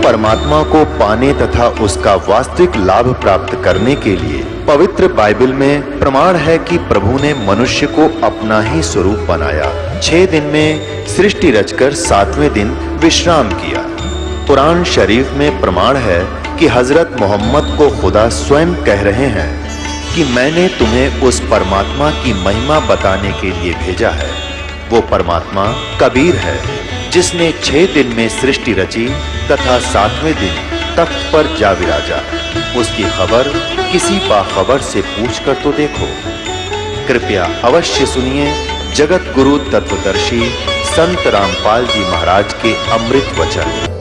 परमात्मा को पाने तथा उसका वास्तविक लाभ प्राप्त करने के लिए पवित्र बाइबल में प्रमाण है कि प्रभु ने मनुष्य को अपना ही स्वरूप बनाया। 6 दिन में सृष्टि रचकर 7वें दिन विश्राम किया। कुरान शरीफ में प्रमाण है कि हजरत मोहम्मद को खुदा स्वयं कह रहे हैं कि मैंने तुम्हें उस परमात्मा की महिमा बताने के लिए भेजा है। वो परमात्मा कबीर है जिसने 6 दिन में सृष्टि रची तथा 7वें दिन तख्त पर जा विराजा। उसकी खबर किसी बाखबर से पूछकर तो देखो। कृपया अवश्य सुनिए जगत गुरु तत्वदर्शी संत रामपाल जी महाराज के अमृत वचन।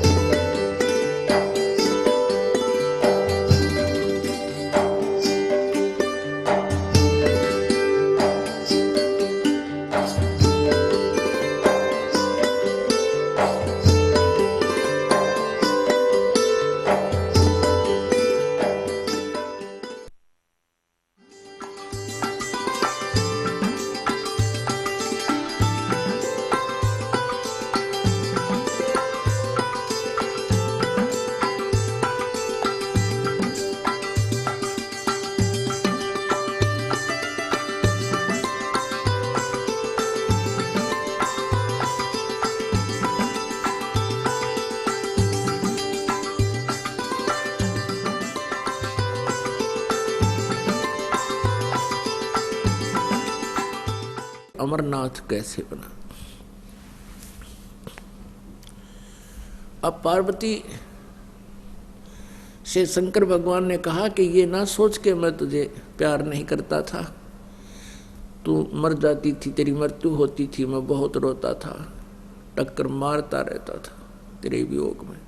अमरनाथ कैसे बना। अब पार्वती से शंकर भगवान ने कहा कि ये ना सोच के मैं तुझे प्यार नहीं करता था, तू मर जाती थी, तेरी मृत्यु होती थी, मैं बहुत रोता था, टक्कर मारता रहता था तेरे वियोग में।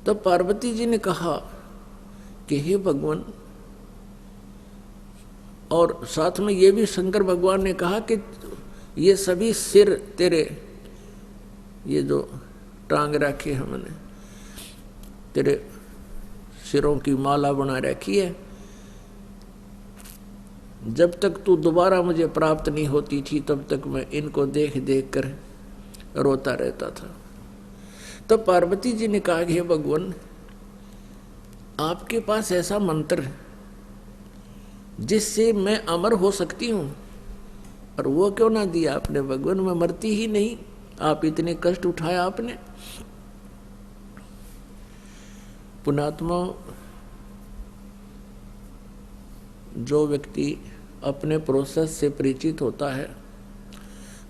तब पार्वती जी ने कहा कि हे भगवान, और साथ में ये भी शंकर भगवान ने कहा कि ये सभी सिर तेरे, ये जो टांग रखे हमने, तेरे सिरों की माला बना रखी है, जब तक तू दोबारा मुझे प्राप्त नहीं होती थी तब तक मैं इनको देख देख कर रोता रहता था। तब पार्वती जी ने कहा कि हे भगवान, आपके पास ऐसा मंत्र जिससे मैं अमर हो सकती हूं, और वो क्यों ना दिया आपने भगवान, मैं मरती ही नहीं, आप इतने कष्ट उठाया आपने। पुण्यात्मा, जो व्यक्ति अपने प्रोसेस से परिचित होता है,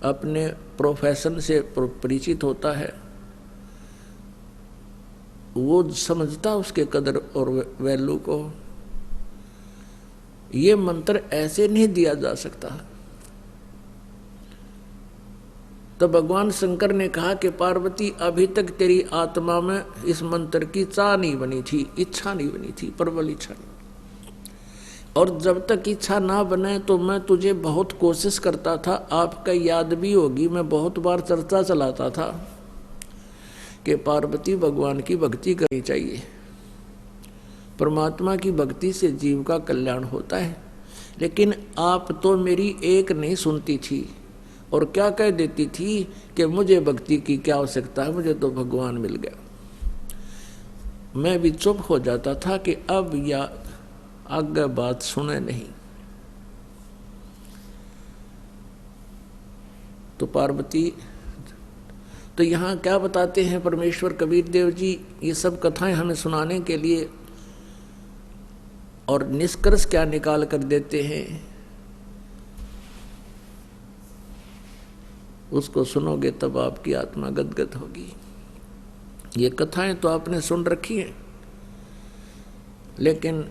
अपने प्रोफेशन से परिचित होता है, वो समझता उसके कदर और वैल्यू को। ये मंत्र ऐसे नहीं दिया जा सकता। तो भगवान शंकर ने कहा कि पार्वती, अभी तक तेरी आत्मा में इस मंत्र की चाह नहीं बनी थी, इच्छा नहीं बनी थी, प्रबल इच्छा नहीं। और जब तक इच्छा ना बने तो मैं तुझे बहुत कोशिश करता था। आपका याद भी होगी, मैं बहुत बार चर्चा चलाता था कि पार्वती, भगवान की भक्ति करनी चाहिए, परमात्मा की भक्ति से जीव का कल्याण होता है। लेकिन आप तो मेरी एक नहीं सुनती थी और क्या कह देती थी कि मुझे भक्ति की क्या आवश्यकता है, मुझे तो भगवान मिल गया। मैं भी चुप हो जाता था कि अब या आगे बात सुने नहीं। तो पार्वती, तो यहाँ क्या बताते हैं परमेश्वर कबीर देव जी, ये सब कथाएं हमें सुनाने के लिए, और निष्कर्ष क्या निकाल कर देते हैं, उसको सुनोगे तब आपकी आत्मा गदगद होगी। ये कथाएं तो आपने सुन रखी हैं, लेकिन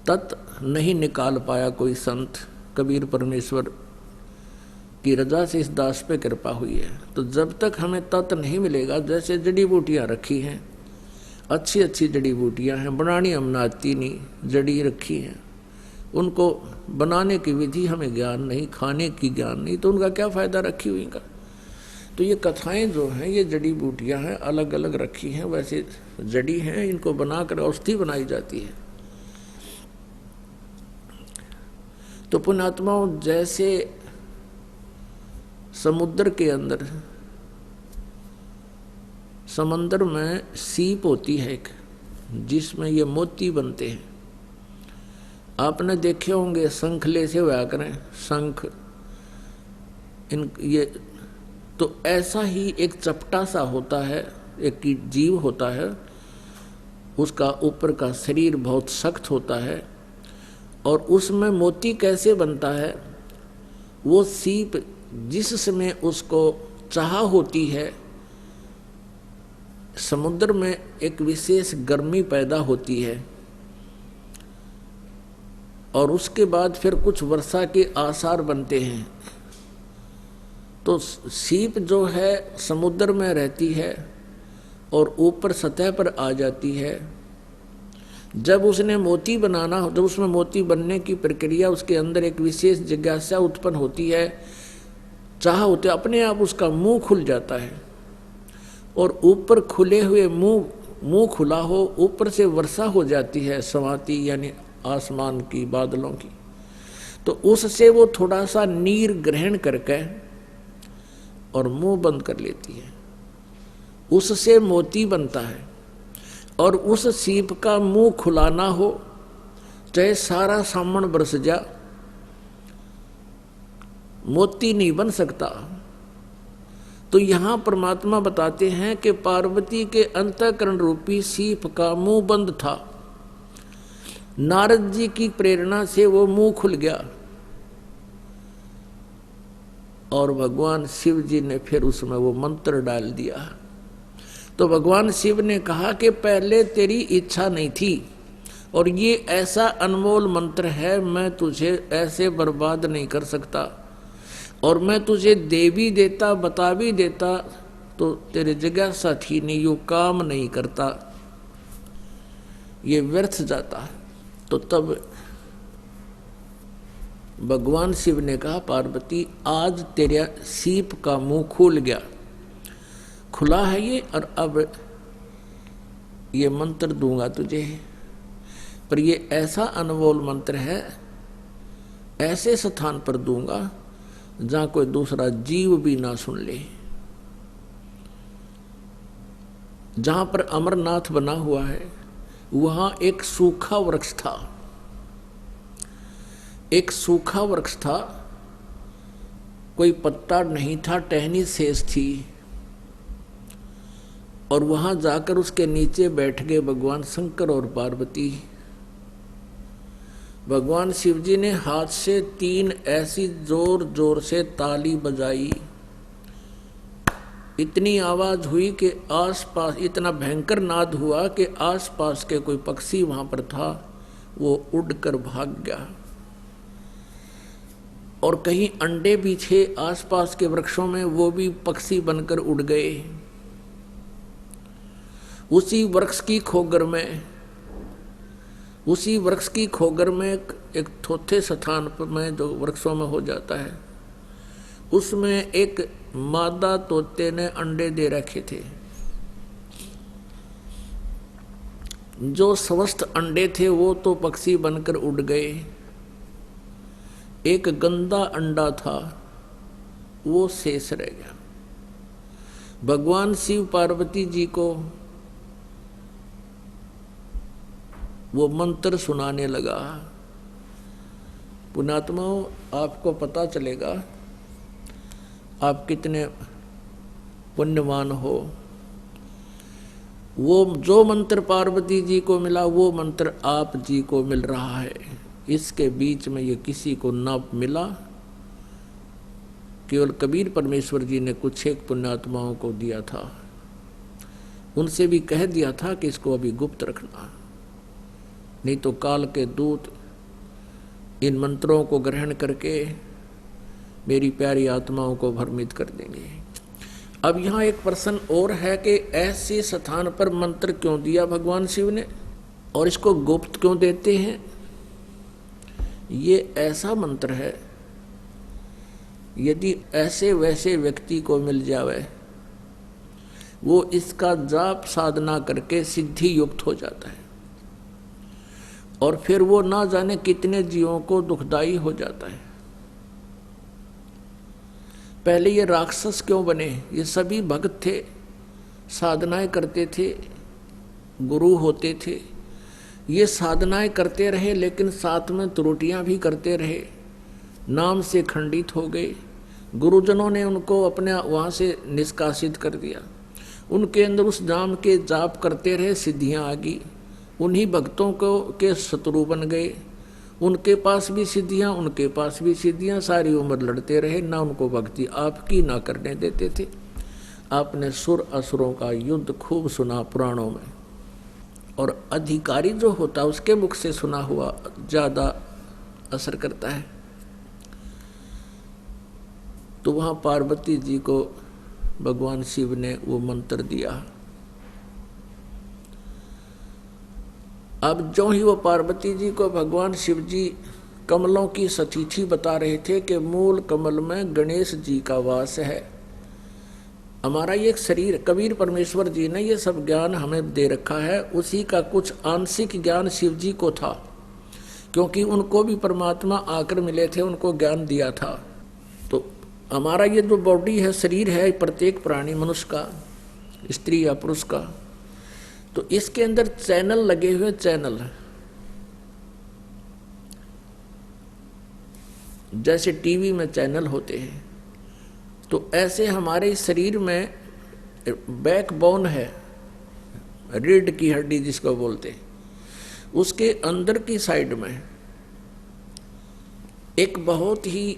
तत्व नहीं निकाल पाया कोई संत। कबीर परमेश्वर की रजा से इस दास पे कृपा हुई है। तो जब तक हमें तत्व नहीं मिलेगा, जैसे जड़ी बूटियां रखी हैं, अच्छी अच्छी जड़ी बूटियां हैं, बनानी हमने आती नहीं, जड़ी रखी हैं, उनको बनाने की विधि हमें ज्ञान नहीं, खाने की ज्ञान नहीं, तो उनका क्या फायदा रखी हुई का। तो ये कथाएं जो हैं, ये जड़ी बूटियां हैं, अलग अलग रखी हैं, वैसे जड़ी हैं, इनको बनाकर औषधि बनाई जाती है। तो पुण्यात्माओं, जैसे समुद्र के अंदर समंदर में सीप होती है एक, जिसमें ये मोती बनते हैं। आपने देखे होंगे शंखले से हुआ करें शंख, इन ये तो ऐसा ही एक चपटा सा होता है, एक जीव होता है, उसका ऊपर का शरीर बहुत सख्त होता है और उसमें मोती कैसे बनता है, वो सीप जिस समय उसको चाह होती है, समुद्र में एक विशेष गर्मी पैदा होती है और उसके बाद फिर कुछ वर्षा के आसार बनते हैं। तो सीप जो है समुद्र में रहती है और ऊपर सतह पर आ जाती है। जब उसने मोती बनाना, जब उसमें मोती बनने की प्रक्रिया, उसके अंदर एक विशेष जिज्ञासा उत्पन्न होती है, चाह होते, अपने आप उसका मुंह खुल जाता है और ऊपर खुले हुए मुंह खुला हो, ऊपर से वर्षा हो जाती है समाती, यानी आसमान की, बादलों की। तो उससे वो थोड़ा सा नीर ग्रहण करके और मुंह बंद कर लेती है, उससे मोती बनता है। और उस सीप का मुंह खुला ना हो, चाहे सारा सामन बरस जा, मोती नहीं बन सकता। तो यहां परमात्मा बताते हैं कि पार्वती के अंतःकरण रूपी सीप का मुंह बंद था, नारद जी की प्रेरणा से वो मुंह खुल गया और भगवान शिव जी ने फिर उसमें वो मंत्र डाल दिया। तो भगवान शिव ने कहा कि पहले तेरी इच्छा नहीं थी और ये ऐसा अनमोल मंत्र है, मैं तुझे ऐसे बर्बाद नहीं कर सकता, और मैं तुझे दे भी देता, बता भी देता, तो तेरे जिज्ञासा थी नहीं, यो काम नहीं करता, ये व्यर्थ जाता। तो तब भगवान शिव ने कहा, पार्वती आज तेरा सीप का मुंह खुल गया, खुला है ये, और अब ये मंत्र दूंगा तुझे, पर ये ऐसा अनमोल मंत्र है, ऐसे स्थान पर दूंगा जहां कोई दूसरा जीव भी ना सुन ले। जहां पर अमरनाथ बना हुआ है वहां एक सूखा वृक्ष था, एक सूखा वृक्ष था, कोई पत्ता नहीं था, टहनी शेष थी, और वहां जाकर उसके नीचे बैठ गए भगवान शंकर और पार्वती। भगवान शिव जी ने हाथ से 3 ऐसी जोर जोर से ताली बजाई, इतनी आवाज हुई कि आसपास, इतना भयंकर नाद हुआ कि आसपास के कोई पक्षी वहां पर था वो उड़कर भाग गया, और कहीं अंडे भी थे आसपास के वृक्षों में, वो भी पक्षी बनकर उड़ गए। उसी वृक्ष की खोगर में एक थोथे स्थान पर में जो वृक्षों में हो जाता है, उसमें एक मादा तोते ने अंडे दे रखे थे। जो समस्त अंडे थे वो तो पक्षी बनकर उड़ गए, एक गंदा अंडा था वो शेष रह गया। भगवान शिव पार्वती जी को वो मंत्र सुनाने लगा। पुण्यात्माओं, आपको पता चलेगा आप कितने पुण्यवान हो। वो जो मंत्र पार्वती जी को मिला वो मंत्र आप जी को मिल रहा है, इसके बीच में ये किसी को न मिला, केवल कबीर परमेश्वर जी ने कुछ एक पुण्यात्माओं को दिया था, उनसे भी कह दिया था कि इसको अभी गुप्त रखना, नहीं तो काल के दूत इन मंत्रों को ग्रहण करके मेरी प्यारी आत्माओं को भ्रमित कर देंगे। अब यहाँ एक प्रश्न और है कि ऐसे स्थान पर मंत्र क्यों दिया भगवान शिव ने, और इसको गुप्त क्यों देते हैं। ये ऐसा मंत्र है, यदि ऐसे वैसे व्यक्ति को मिल जावे, वो इसका जाप साधना करके सिद्धि युक्त हो जाता है, और फिर वो ना जाने कितने जीवों को दुखदाई हो जाता है। पहले ये राक्षस क्यों बने, ये सभी भक्त थे, साधनाएं करते थे, गुरु होते थे। ये साधनाएं करते रहे लेकिन साथ में त्रुटियां भी करते रहे, नाम से खंडित हो गए। गुरुजनों ने उनको अपने वहाँ से निष्कासित कर दिया। उनके अंदर उस नाम के जाप करते रहे, सिद्धियाँ आ गई। उन्हीं भक्तों को के शत्रु बन गए। उनके पास भी सिद्धियाँ, उनके पास भी सिद्धियाँ, सारी उम्र लड़ते रहे, ना उनको भक्ति आपकी ना करने देते थे। आपने सुर असुरों का युद्ध खूब सुना पुराणों में, और अधिकारी जो होता उसके मुख से सुना हुआ ज़्यादा असर करता है। तो वहाँ पार्वती जी को भगवान शिव ने वो मंत्र दिया। अब जो ही वो पार्वती जी को भगवान शिव जी कमलों की सतीथि बता रहे थे कि मूल कमल में गणेश जी का वास है। हमारा ये शरीर, कबीर परमेश्वर जी ने ये सब ज्ञान हमें दे रखा है, उसी का कुछ आंशिक ज्ञान शिव जी को था, क्योंकि उनको भी परमात्मा आकर मिले थे, उनको ज्ञान दिया था। तो हमारा ये जो बॉडी है, शरीर है, प्रत्येक प्राणी, मनुष्य का, स्त्री या पुरुष का, तो इसके अंदर चैनल लगे हुए, चैनल जैसे टीवी में चैनल होते हैं, तो ऐसे हमारे शरीर में बैकबोन है, रीढ़ की हड्डी जिसको बोलते हैं, उसके अंदर की साइड में एक बहुत ही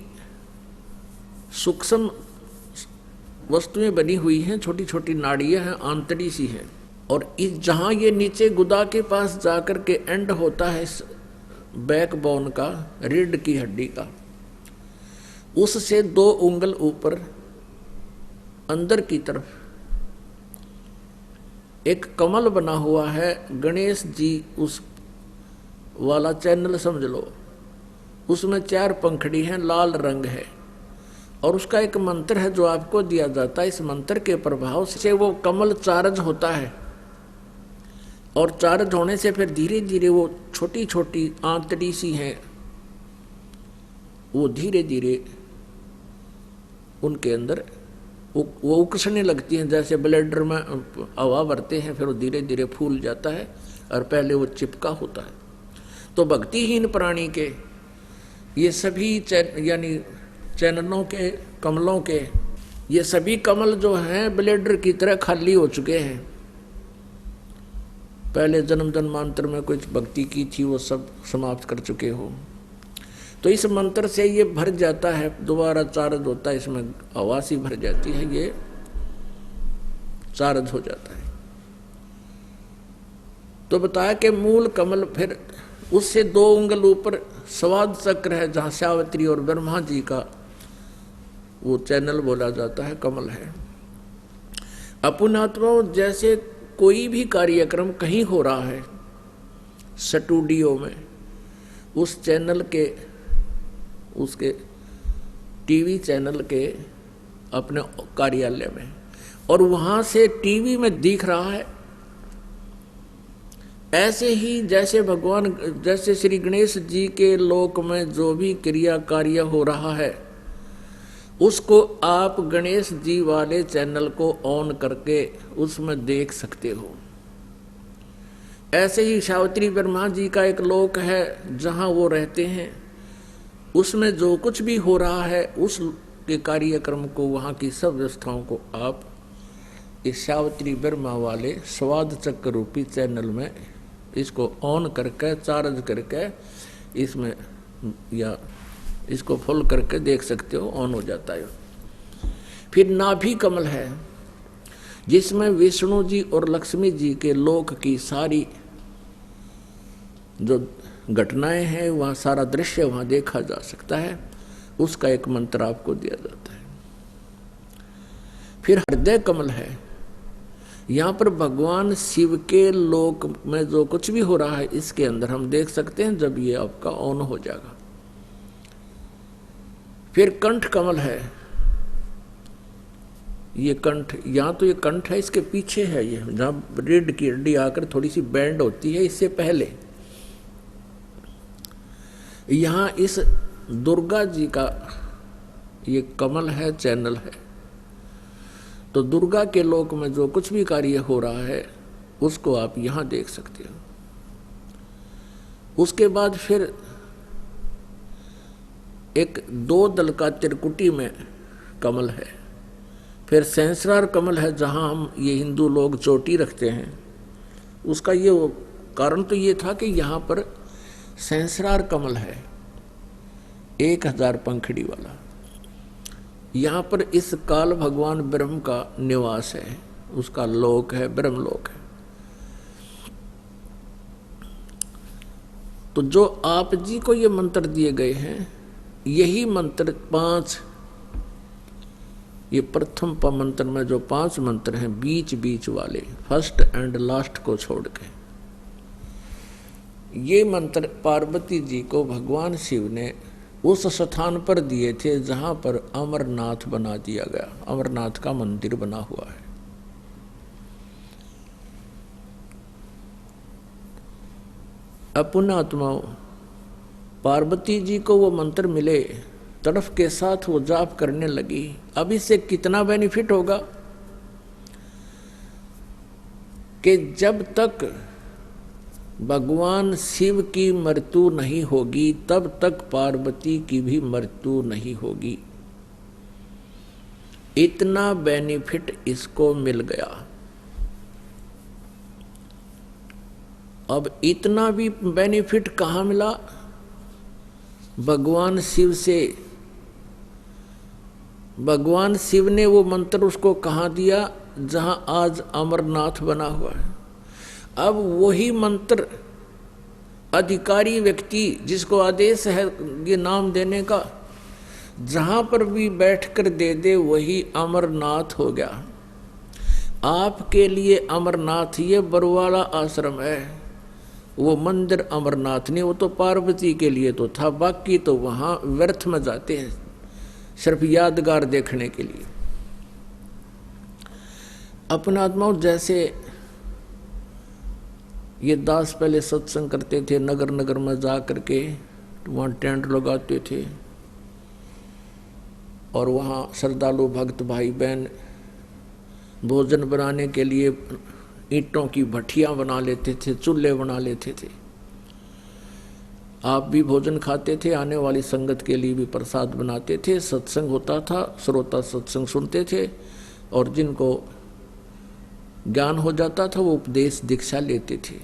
सूक्ष्म वस्तुएं बनी हुई हैं, छोटी छोटी नाड़ियां हैं, आंतड़ी सी हैं। और इस जहाँ ये नीचे गुदा के पास जाकर के एंड होता है इस बैकबोन का, रीढ़ की हड्डी का, उससे 2 उंगल ऊपर अंदर की तरफ एक कमल बना हुआ है, गणेश जी उस वाला चैनल समझ लो। उसमें 4 पंखड़ी हैं, लाल रंग है, और उसका एक मंत्र है जो आपको दिया जाता है। इस मंत्र के प्रभाव से वो कमल चार्ज होता है, और चार्ज होने से फिर धीरे धीरे वो छोटी छोटी आंतड़ी सी हैं, वो धीरे धीरे उनके अंदर वो उकसने लगती हैं, जैसे ब्लेडर में हवा भरते हैं, फिर वो धीरे धीरे फूल जाता है, और पहले वो चिपका होता है। तो भक्तिहीन प्राणी के ये सभी यानी चैनलों के, कमलों के, ये सभी कमल जो हैं ब्लेडर की तरह खाली हो चुके हैं। पहले जन्म जन्मांतर में कुछ भक्ति की थी, वो सब समाप्त कर चुके हो। तो इस मंत्र से ये भर जाता है, दोबारा चार्ज होता है, इसमें हवा सी भर जाती है, ये चार्ज हो जाता है। तो बताया कि मूल कमल, फिर उससे 2 उंगल ऊपर स्वाद चक्र है, जहाँ सावित्री और ब्रह्मा जी का वो चैनल बोला जाता है, कमल है। अपुनात्मा, जैसे कोई भी कार्यक्रम कहीं हो रहा है स्टूडियो में, उस चैनल के, उसके टीवी चैनल के अपने कार्यालय में, और वहाँ से टीवी में दिख रहा है, ऐसे ही जैसे भगवान, जैसे श्री गणेश जी के लोक में जो भी क्रिया कार्य हो रहा है, उसको आप गणेश जी वाले चैनल को ऑन करके उसमें देख सकते हो। ऐसे ही सावित्री ब्रह्मा जी का एक लोक है जहाँ वो रहते हैं, उसमें जो कुछ भी हो रहा है उस के कार्यक्रम को, वहाँ की सब व्यवस्थाओं को आप इस सावित्री ब्रह्मा वाले स्वाद चक्र रूपी चैनल में इसको ऑन करके, चार्ज करके, इसमें या इसको फुल करके देख सकते हो, ऑन हो जाता है। फिर नाभि कमल है, जिसमें विष्णु जी और लक्ष्मी जी के लोक की सारी जो घटनाएं हैं, वहाँ सारा दृश्य वहाँ देखा जा सकता है। उसका एक मंत्र आपको दिया जाता है। फिर हृदय कमल है, यहाँ पर भगवान शिव के लोक में जो कुछ भी हो रहा है इसके अंदर हम देख सकते हैं, जब ये आपका ऑन हो जाएगा। फिर कंठ कमल है, ये कंठ, यहाँ तो ये कंठ है, इसके पीछे है, ये जहाँ रीढ़ की हड्डी आकर थोड़ी सी बैंड होती है, इससे पहले यहाँ इस दुर्गा जी का ये कमल है, चैनल है। तो दुर्गा के लोक में जो कुछ भी कार्य हो रहा है उसको आप यहां देख सकते हो। उसके बाद फिर एक 2 दल का त्रिकुटी में कमल है, फिर सहस्रार कमल है जहां हम ये हिंदू लोग चोटी रखते हैं। उसका ये कारण तो ये था कि यहाँ पर सहस्रार कमल है 1000 पंखड़ी वाला। यहाँ पर इस काल भगवान ब्रह्म का निवास है, उसका लोक है, ब्रह्मलोक है। तो जो आप जी को ये मंत्र दिए गए हैं, यही मंत्र 5, ये प्रथम मंत्र में जो 5 मंत्र हैं बीच बीच वाले, फर्स्ट एंड लास्ट को छोड़ के, ये मंत्र पार्वती जी को भगवान शिव ने उस स्थान पर दिए थे जहां पर अमरनाथ बना दिया गया, अमरनाथ का मंदिर बना हुआ है। पुण्यात्माओं, पार्वती जी को वो मंत्र मिले, तड़फ के साथ वो जाप करने लगी। अब इससे कितना बेनिफिट होगा कि जब तक भगवान शिव की मृत्यु नहीं होगी तब तक पार्वती की भी मृत्यु नहीं होगी। इतना बेनिफिट इसको मिल गया। अब इतना भी बेनिफिट कहाँ मिला? भगवान शिव से। भगवान शिव ने वो मंत्र उसको कहाँ दिया? जहाँ आज अमरनाथ बना हुआ है। अब वही मंत्र अधिकारी व्यक्ति जिसको आदेश है ये नाम देने का, जहाँ पर भी बैठकर दे दे वही अमरनाथ हो गया। आपके लिए अमरनाथ ये बरवाला आश्रम है, वो मंदिर अमरनाथ नहीं, वो तो पार्वती के लिए तो था, बाकी तो वहाँ व्यर्थ में जाते हैं सिर्फ यादगार देखने के लिए। अपना आत्माओं, जैसे ये दास पहले सत्संग करते थे, नगर नगर में जा करके वहाँ टेंट लगाते थे और वहाँ श्रद्धालु भक्त भाई बहन भोजन बनाने के लिए ईंटों की भट्टियाँ बना लेते थे, चूल्हे बना लेते थे। आप भी भोजन खाते थे, आने वाली संगत के लिए भी प्रसाद बनाते थे, सत्संग होता था, श्रोता सत्संग सुनते थे और जिनको ज्ञान हो जाता था वो उपदेश दीक्षा लेते थे।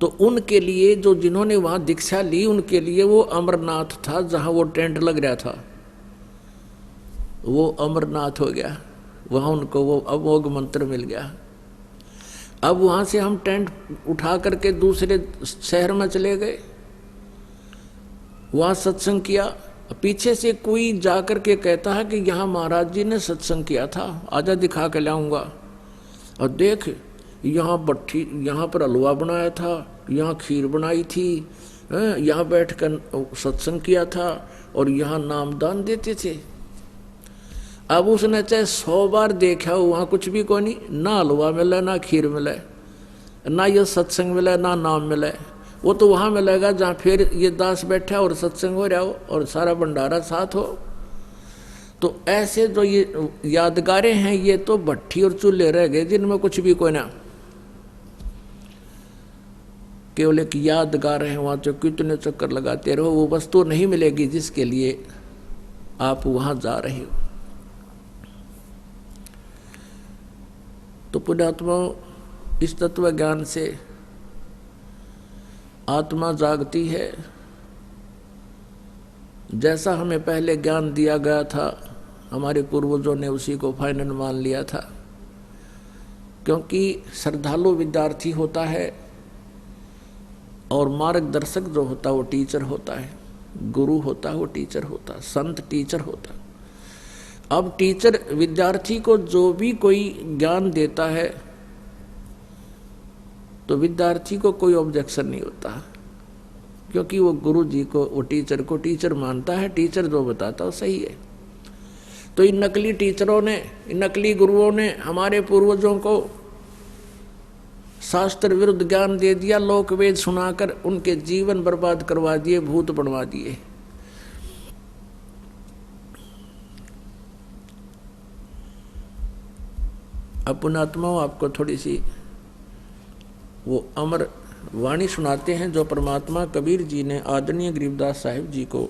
तो उनके लिए, जो जिन्होंने वहाँ दीक्षा ली, उनके लिए वो अमरनाथ था जहाँ वो टेंट लग रहा था, वो अमरनाथ हो गया। वहाँ उनको वो अमोघ मंत्र मिल गया। अब वहाँ से हम टेंट उठा करके दूसरे शहर में चले गए, वहाँ सत्संग किया। पीछे से कोई जा कर के कहता है कि यहाँ महाराज जी ने सत्संग किया था, आजा दिखा के लाऊंगा। और देख, यहाँ भट्टी, यहाँ पर हलवा बनाया था, यहाँ खीर बनाई थी, यहाँ बैठ कर सत्संग किया था और यहाँ नामदान देते थे। अब उसने चाहे 100 बार देखा हो, वहाँ कुछ भी कोई नहीं, ना हलवा मिला, ना खीर मिला, ना ये सत्संग मिला, ना नाम मिला। वो तो वहाँ मिलेगा जहाँ फिर ये दास बैठा और सत्संग हो रहा हो और सारा भंडारा साथ हो। तो ऐसे जो ये यादगारें हैं, ये तो भट्टी और चूल्हे रह गए जिनमें कुछ भी कोई ना, केवल एक यादगार है। वहाँ जो कितने चक्कर लगाते रहो, वो वस्तु नहीं मिलेगी जिसके लिए आप वहाँ जा रहे हो। तो पुण्यात्मा, इस तत्व ज्ञान से आत्मा जागती है। जैसा हमें पहले ज्ञान दिया गया था, हमारे पूर्वजों ने उसी को फाइनल मान लिया था। क्योंकि श्रद्धालु विद्यार्थी होता है और मार्गदर्शक जो होता है वो टीचर होता है, गुरु होता है वो टीचर होता है, संत टीचर होता है। अब टीचर विद्यार्थी को जो भी कोई ज्ञान देता है तो विद्यार्थी को कोई ऑब्जेक्शन नहीं होता, क्योंकि वो गुरु जी को, वो टीचर को टीचर मानता है, टीचर जो बताता है सही है। तो इन नकली टीचरों ने, इन नकली गुरुओं ने हमारे पूर्वजों को शास्त्र विरुद्ध ज्ञान दे दिया, लोक वेद सुनाकर उनके जीवन बर्बाद करवा दिए, भूत बनवा दिए। पुण्यात्माओं, आपको थोड़ी सी वो अमर वाणी सुनाते हैं जो परमात्मा कबीर जी ने आदरणीय गरीबदास साहिब जी को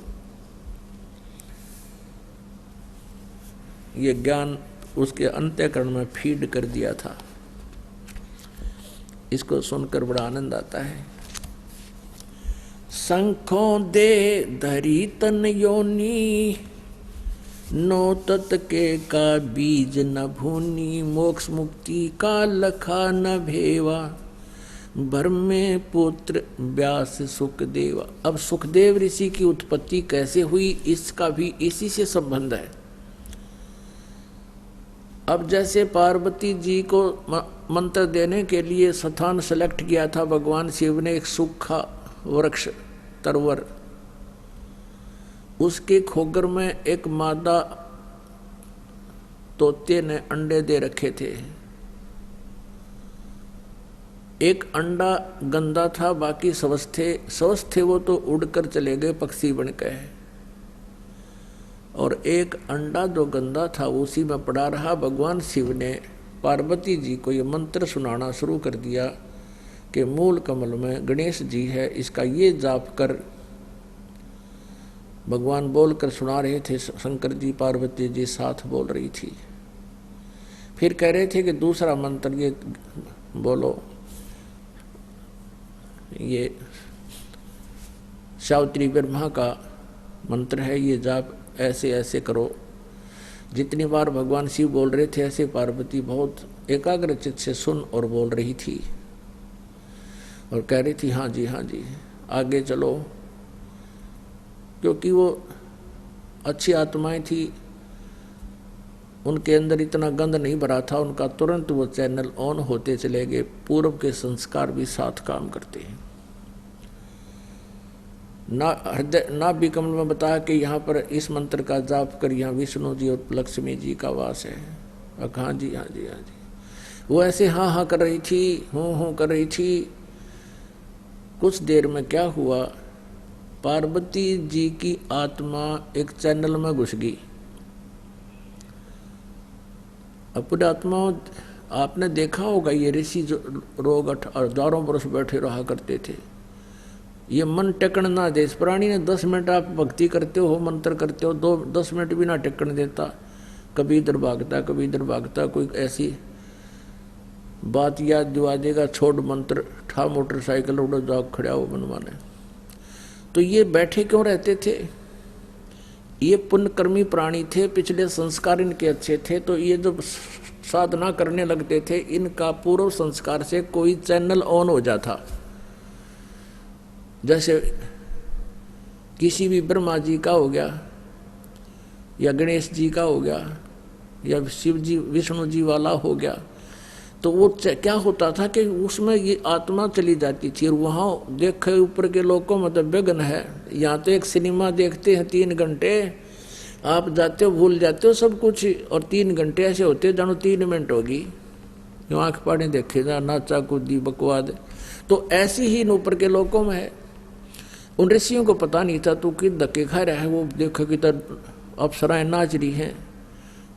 ये ज्ञान उसके अंतःकरण में फीड कर दिया था। इसको सुनकर बड़ा आनंद आता है। शंखों दे धरी तन योनी, नौ तत के का बीज न भूनी, मोक्ष मुक्ति का लखा न भेवा, ब्रह्मे पुत्र व्यास सुखदेवा। अब सुखदेव ऋषि की उत्पत्ति कैसे हुई, इसका भी इसी से संबंध है। अब जैसे पार्वती जी को मंत्र देने के लिए स्थान सेलेक्ट किया था भगवान शिव ने, एक सूखा वृक्ष तरवर, उसके खोगर में एक मादा तोते ने अंडे दे रखे थे। एक अंडा गंदा था, बाकी स्वस्थ थे वो तो उड़कर चले गए पक्षी बनकर। और एक अंडा जो गंदा था उसी में पड़ा रहा। भगवान शिव ने पार्वती जी को ये मंत्र सुनाना शुरू कर दिया कि मूल कमल में गणेश जी है, इसका ये जाप कर। भगवान बोलकर सुना रहे थे, शंकर जी पार्वती जी साथ बोल रही थी। फिर कह रहे थे कि दूसरा मंत्र ये बोलो, ये सावित्री ब्रह्मा का मंत्र है, ये जाप ऐसे ऐसे करो। जितनी बार भगवान शिव बोल रहे थे ऐसे पार्वती बहुत एकाग्रचित से सुन और बोल रही थी और कह रही थी हाँ जी आगे चलो। क्योंकि वो अच्छी आत्माएं थी, उनके अंदर इतना गंध नहीं भरा था उनका, तुरंत वो चैनल ऑन होते चले गए। पूर्व के संस्कार भी साथ काम करते हैं। नाभि कमल में बताया कि यहाँ पर इस मंत्र का जाप कर, यहाँ विष्णु जी और लक्ष्मी जी का वास है। हाँ जी। वो ऐसे हाँ कर रही थी, हूँ कर रही थी। कुछ देर में क्या हुआ, पार्वती जी की आत्मा एक चैनल में घुस गई। अपने आत्मा आपने देखा होगा, ये ऋषि जो रोग हजारों वर्ष बैठे रहा करते थे, ये मन टेकन ना दे। इस प्राणी ने 10 मिनट आप भक्ति करते हो, मंत्र करते हो, 10 मिनट भी ना टेकन देता। कभी इधर भागता, कोई ऐसी बात याद दिवा देगा, छोड़ मंत्र, ठा मोटरसाइकिल उड़ो जाओ खड़ा हो बनवाने। तो ये बैठे क्यों रहते थे? ये पुण्यकर्मी प्राणी थे, पिछले संस्कार इनके अच्छे थे। तो ये जब साधना करने लगते थे, इनका पूर्व संस्कार से कोई चैनल ऑन हो जाता। जैसे किसी भी ब्रह्मा जी का हो गया या गणेश जी का हो गया या शिव जी विष्णु जी वाला हो गया, तो वो क्या होता था कि उसमें ये आत्मा चली जाती थी। और वहाँ देखे ऊपर के लोगों में तो विघ्न है। यहाँ तो एक सिनेमा देखते हैं 3 घंटे, आप जाते हो भूल जाते हो सब कुछ, और 3 घंटे ऐसे होते जानो 3 मिनट होगी, जो आँख पानी देखे जा, नाचा कूदी बकवाद। तो ऐसी ही ऊपर के लोगों में है। उन ऋषियों को पता नहीं था तो कि धक्के खा रहा है। वो देखो कि अप्सराएं नाच रही हैं,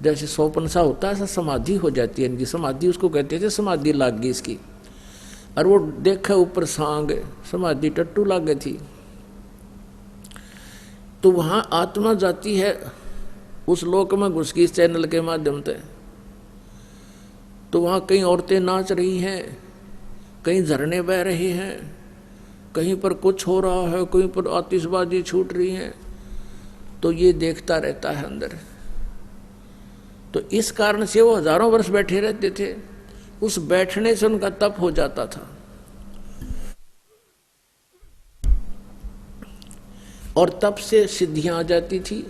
जैसे सोपन सा होता है, ऐसा समाधि हो जाती है इनकी। समाधि उसको कहते थे, समाधि लाग गई इसकी। और वो देखा ऊपर सांग, समाधि टट्टू लाग गई थी। तो वहां आत्मा जाती है, उस लोक में घुस गई इस चैनल के माध्यम से। तो वहां कई औरतें नाच रही हैं, कहीं झरने बह रहे हैं, कहीं पर कुछ हो रहा है, कहीं पर आतिशबाजी छूट रही है। तो ये देखता रहता है अंदर। तो इस कारण से वो हजारों वर्ष बैठे रहते थे। उस बैठने से उनका तप हो जाता था। और तप से सिद्धियां आ जाती थी।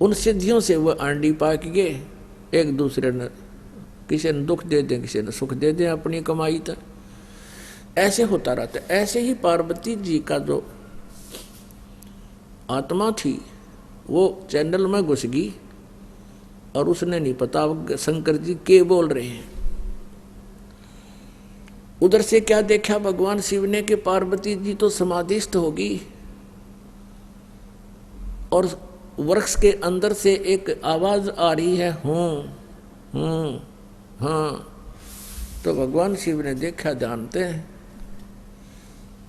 उन सिद्धियों से वह आंडी पाक गए। एक दूसरे ने, किसी ने दुख दे दें, किसी ने सुख दे दें अपनी कमाई तक। ऐसे होता रहता। ऐसे ही पार्वती जी का जो आत्मा थी वो चैनल में घुस गई और उसने नहीं पता शंकर जी के बोल रहे हैं। उधर से क्या देखा भगवान शिव ने कि पार्वती जी तो समाधिस्थ होगी और वृक्ष के अंदर से एक आवाज आ रही है, हूं हाँ, तो भगवान शिव ने देखा, जानते हैं।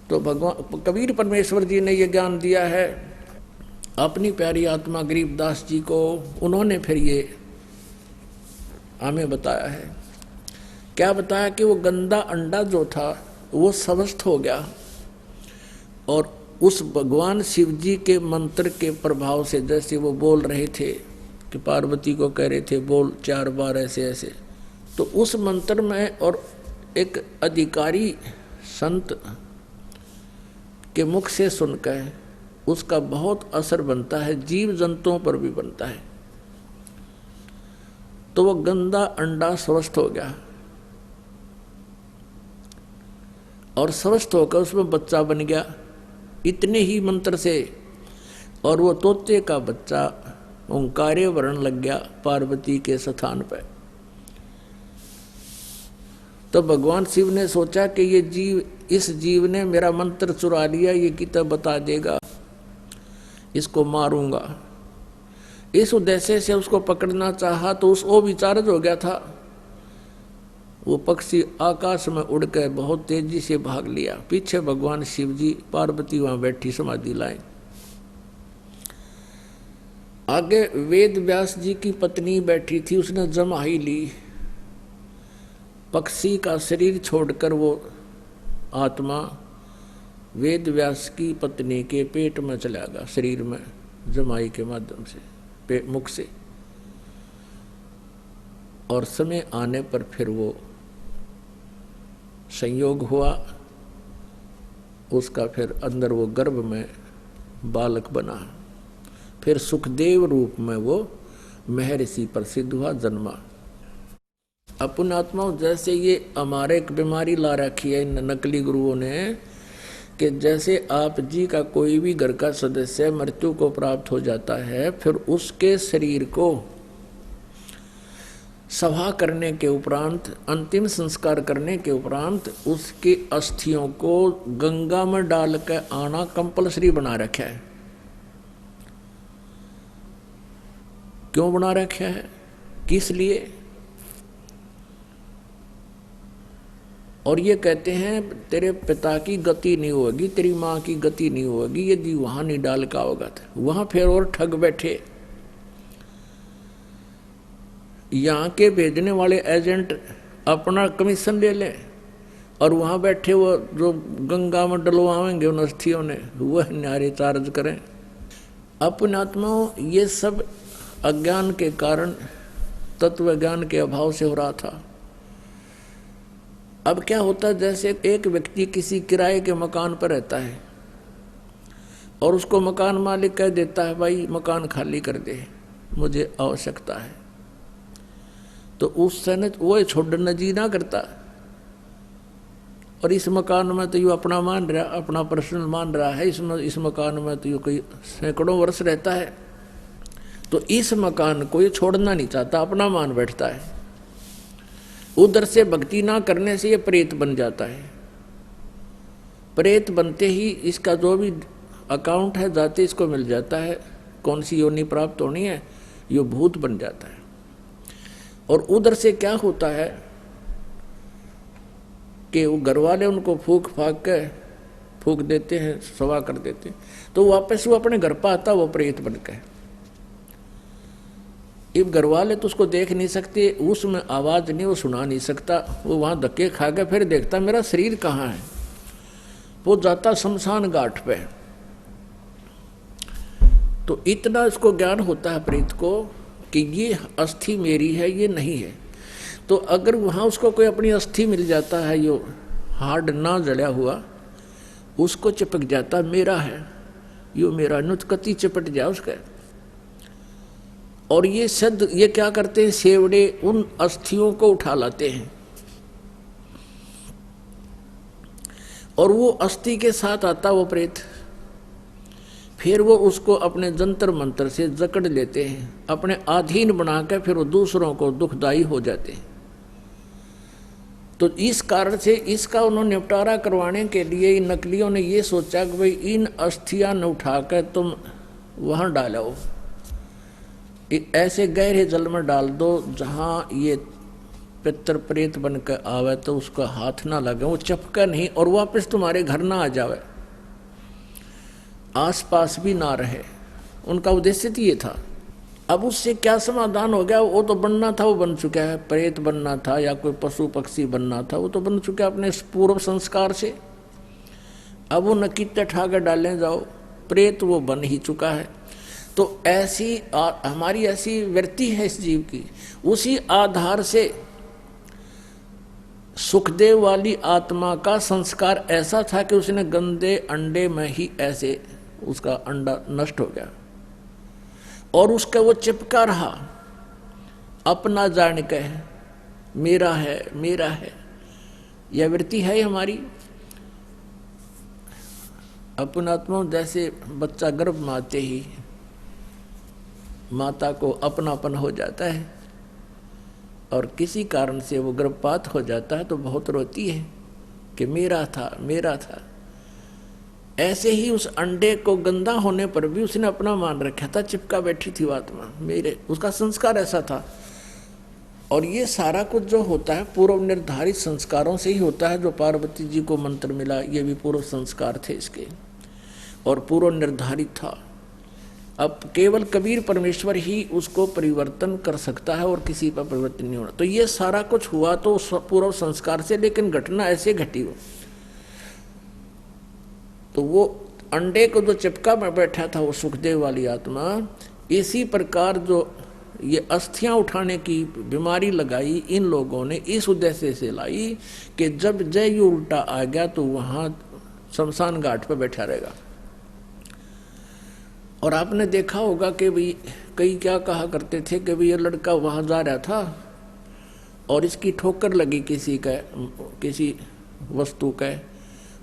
तो भगवान कबीर परमेश्वर जी ने ये ज्ञान दिया है अपनी प्यारी आत्मा गरीबदास जी को। उन्होंने फिर ये हमें बताया है। क्या बताया कि वो गंदा अंडा जो था वो स्वस्थ हो गया, और उस भगवान शिव जी के मंत्र के प्रभाव से, जैसे वो बोल रहे थे कि पार्वती को कह रहे थे बोल 4 बार ऐसे ऐसे, तो उस मंत्र में और एक अधिकारी संत के मुख से सुनकर उसका बहुत असर बनता है, जीव जंतुओं पर भी बनता है। तो वो गंदा अंडा स्वस्थ हो गया, और स्वस्थ होकर उसमें बच्चा बन गया इतने ही मंत्र से, और वो तोते का बच्चा ओंकारे वर्ण लग गया पार्वती के स्थान पर। तो भगवान शिव ने सोचा कि ये जीव, इस जीव ने मेरा मंत्र चुरा लिया, ये किताब बता देगा, इसको मारूंगा। इस उद्देश्य से उसको पकड़ना चाहा तो वो भी चार्ज हो गया था। वो पक्षी आकाश में उड़कर बहुत तेजी से भाग लिया। पीछे भगवान शिव जी, पार्वती वहां बैठी समाधि लाए। आगे वेद व्यास जी की पत्नी बैठी थी, उसने जमाई ली। पक्षी का शरीर छोड़कर वो आत्मा वेद व्यास की पत्नी के पेट में चला गया, शरीर में जमाई के माध्यम से, मुख से। और समय आने पर फिर वो संयोग हुआ उसका, फिर अंदर वो गर्भ में बालक बना। फिर सुखदेव रूप में वो महर्षि प्रसिद्ध हुआ, जन्मा। अपन आत्माओं, जैसे ये हमारे एक बीमारी ला रखी है इन नकली गुरुओं ने, कि जैसे आप जी का कोई भी घर का सदस्य मृत्यु को प्राप्त हो जाता है, फिर उसके शरीर को सभा करने के उपरांत, अंतिम संस्कार करने के उपरांत उसकी अस्थियों को गंगा में डाल कर आना कंपलसरी बना रखा है। क्यों बना रखा है, किस लिए? और ये कहते हैं तेरे पिता की गति नहीं होगी, तेरी माँ की गति नहीं होगी यदि वहां नहीं डाल का होगा। वहां फिर और ठग बैठे। यहाँ के भेजने वाले एजेंट अपना कमीशन ले लें, और वहाँ बैठे वो जो गंगा में डलवाएंगे उन अस्थियों ने, वह न्यारे चार्ज करें। अपने आत्माओं, ये सब अज्ञान के कारण, तत्व ज्ञान के अभाव से हो रहा था। अब क्या होता है, जैसे एक व्यक्ति किसी किराए के मकान पर रहता है और उसको मकान मालिक कह देता है भाई मकान खाली कर दे, मुझे आवश्यकता है, तो उस समय वो छोड़ना जी ना करता। और इस मकान में तो यू अपना मान रहा, अपना पर्सनल मान रहा है, इसमें इस मकान में तो यू कोई सैकड़ों वर्ष रहता है, तो इस मकान को ये छोड़ना नहीं चाहता, अपना मान बैठता है। उधर से भक्ति ना करने से ये प्रेत बन जाता है। प्रेत बनते ही इसका जो भी अकाउंट है जाते इसको मिल जाता है, कौन सी योनि प्राप्त होनी है, ये भूत बन जाता है। और उधर से क्या होता है कि वो घर वाले उनको फूक देते हैं, सवा कर देते हैं, तो वापस वो अपने घर पर आता, वो प्रेत बनकर। अब घर वाले तो उसको देख नहीं सकते, उसमें आवाज नहीं, वो सुना नहीं सकता, वो वहां धक्के खा के फिर देखता मेरा शरीर कहाँ है, वो जाता शमशान घाट पे। तो इतना इसको ज्ञान होता है प्रेत को कि ये अस्थि मेरी है, ये नहीं है। तो अगर वहाँ उसको कोई अपनी अस्थि मिल जाता है, यो हार्ड ना जड़ा हुआ, उसको चिपक जाता मेरा है, यो मेरा, नुतकती चिपट जाए उसका। और ये सद ये क्या करते हैं, सेवड़े उन अस्थियों को उठा लाते हैं और वो अस्थि के साथ आता वो प्रेत, फिर वो उसको अपने जंतर मंत्र से जकड़ लेते हैं, अपने अधीन बनाकर फिर वो दूसरों को दुखदाई हो जाते हैं। तो इस कारण से इसका उन्होंने निपटारा करवाने के लिए इन नकलियों ने ये सोचा कि भाई इन अस्थियां न उठाकर तुम वहां डालो, ऐसे गहरे जल में डाल दो जहां ये पितर प्रेत बन के आवे तो उसका हाथ ना लगे, वो चपका नहीं और वापस तुम्हारे घर ना आ जावे, आसपास भी ना रहे। उनका उद्देश्य तो ये था। अब उससे क्या समाधान हो गया? वो तो बनना था, वो बन चुका है। प्रेत बनना था या कोई पशु पक्षी बनना था, वो तो बन चुका है अपने पूर्व संस्कार से। अब वो नकीते ठाकर डालें जाओ, प्रेत वो बन ही चुका है। तो ऐसी हमारी ऐसी वृत्ति है इस जीव की। उसी आधार से सुखदेव वाली आत्मा का संस्कार ऐसा था कि उसने गंदे अंडे में ही ऐसे उसका अंडा नष्ट हो गया और उसका वो चिपका रहा, अपना जान के मेरा है मेरा है। यह वृत्ति है हमारी अपनात्मा। जैसे बच्चा गर्भ में आते ही माता को अपनापन हो जाता है और किसी कारण से वो गर्भपात हो जाता है तो बहुत रोती है कि मेरा था मेरा था। ऐसे ही उस अंडे को गंदा होने पर भी उसने अपना मान रखा था, चिपका बैठी थी आत्मा मेरे, उसका संस्कार ऐसा था। और ये सारा कुछ जो होता है पूर्व निर्धारित संस्कारों से ही होता है। जो पार्वती जी को मंत्र मिला ये भी पूर्व संस्कार थे इसके और पूर्व निर्धारित था। अब केवल कबीर परमेश्वर ही उसको परिवर्तन कर सकता है और किसी पर परिवर्तन नहीं होना। तो ये सारा कुछ हुआ तो पूर्व संस्कार से, लेकिन घटना ऐसे घटी हो तो वो अंडे को जो चिपका में बैठा था वो सुखदेव वाली आत्मा, इसी प्रकार जो ये अस्थियां उठाने की बीमारी लगाई इन लोगों ने इस उद्देश्य से लाई कि जब जय उल्टा आ गया तो वहां शमशान घाट पर बैठा रहेगा। और आपने देखा होगा कि भाई कई क्या कहा करते थे कि भाई ये लड़का वहां जा रहा था और इसकी ठोकर लगी किसी वस्तु का,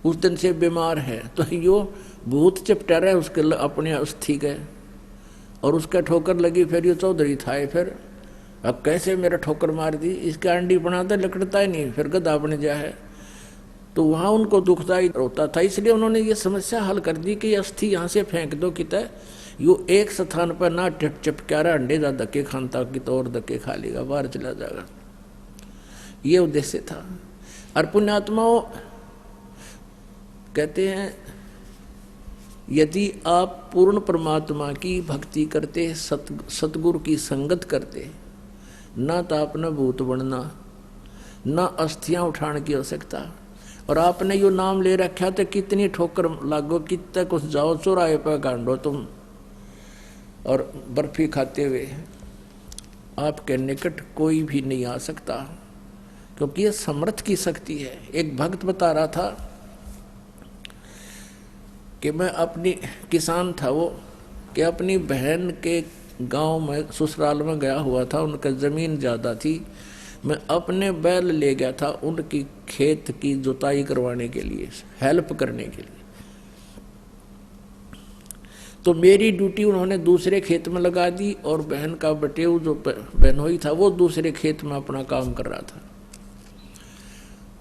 उस दिन से बीमार है, तो यो भूत चिपटा रहा है उसके अपने अस्थि के और उसका ठोकर लगी। फिर ये चौधरी था, फिर अब कैसे मेरा ठोकर मार दी, इसका अंडी बनाता लकड़ता ही नहीं, फिर गधा बन जा है। तो वहाँ उनको दुखदायी होता था, इसलिए उन्होंने ये समस्या हल कर दी कि अस्थि यहाँ से फेंक दो कितने, यो एक स्थान पर ना चिपका रहा, अंडे जा धक्के खानता कि तो और धक्के खा लेगा, बाहर चला जाएगा। ये उद्देश्य था। और पुण्यात्माओं कहते हैं यदि आप पूर्ण परमात्मा की भक्ति करते, सतगुरु की संगत करते, ना तो आपने भूत बनना, ना अस्थियां उठाने की आवश्यकता। और आपने यो नाम ले रखा तो कितनी ठोकर लागो, कितने कुछ जाओ चौराहे पर गांडो तुम और बर्फी खाते हुए, आपके निकट कोई भी नहीं आ सकता, क्योंकि ये समर्थ की शक्ति है। एक भक्त बता रहा था कि मैं अपनी किसान था वो, कि अपनी बहन के गांव में ससुराल में गया हुआ था, उनका ज़मीन ज़्यादा थी, मैं अपने बैल ले गया था उनकी खेत की जुताई करवाने के लिए, हेल्प करने के लिए। तो मेरी ड्यूटी उन्होंने दूसरे खेत में लगा दी और बहन का बटेऊ जो बहनोई था वो दूसरे खेत में अपना काम कर रहा था।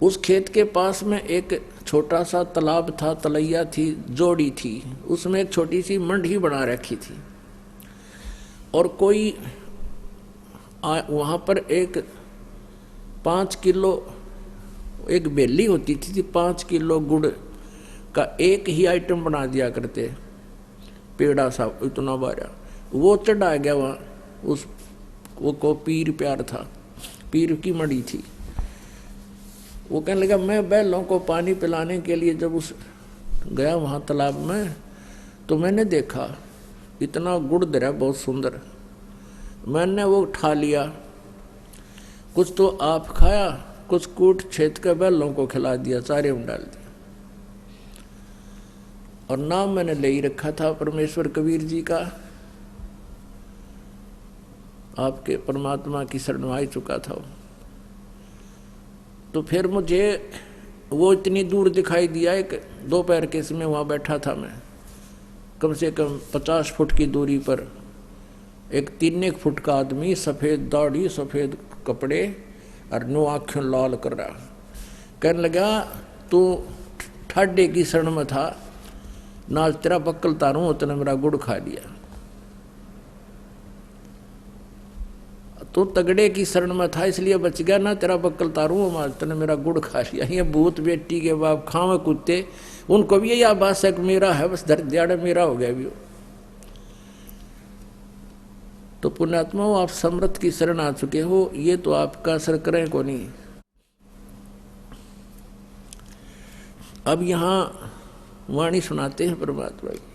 उस खेत के पास में एक छोटा सा तालाब था, तलैया थी, जोड़ी थी, उसमें एक छोटी सी मंडी बना रखी थी। और कोई वहाँ पर एक 5 किलो एक बेली होती थी, 5 किलो गुड़ का एक ही आइटम बना दिया करते, पेड़ा सा इतना बारा, वो चढ़ा गया वहाँ। उस वो को पीर प्यार था, पीर की मड़ी थी। वो कहने लगा मैं बैलों को पानी पिलाने के लिए जब उस गया वहाँ तालाब में, तो मैंने देखा इतना गुड़ दरा बहुत सुंदर, मैंने वो उठा लिया, कुछ तो आप खाया, कुछ कूट छेद कर बैलों को खिला दिया, चारे में डाल दिया। और नाम मैंने ले ही रखा था परमेश्वर कबीर जी का, आपके परमात्मा की शरण में आ चुका था। तो फिर मुझे वो इतनी दूर दिखाई दिया, एक दोपहर के समय वहाँ बैठा था मैं, कम से कम 50 फुट की दूरी पर एक 3 फुट का आदमी, सफ़ेद दाढ़ी, सफ़ेद कपड़े और नो आँखें लाल कर रहा, कहने लगा तू ठाडे की शरण में था, नाल तेरा बक्कल तारूं, उतने मेरा गुड़ खा लिया। तो तगड़े की शरण में था इसलिए बच गया ना, तेरा बक्कल तारू मार, तने मेरा गुड़ खा लिया। ये भूत बेटी के बाप खावे कुत्ते, उनको भी यही आभास है कि मेरा है, बस धर दियाड़े मेरा हो गया भी हो। तो पुण्यात्माओं, आप समर्थ की शरण आ चुके हो, ये तो आपका असर करें को नहीं। अब यहाँ वाणी सुनाते हैं परमात्मा की।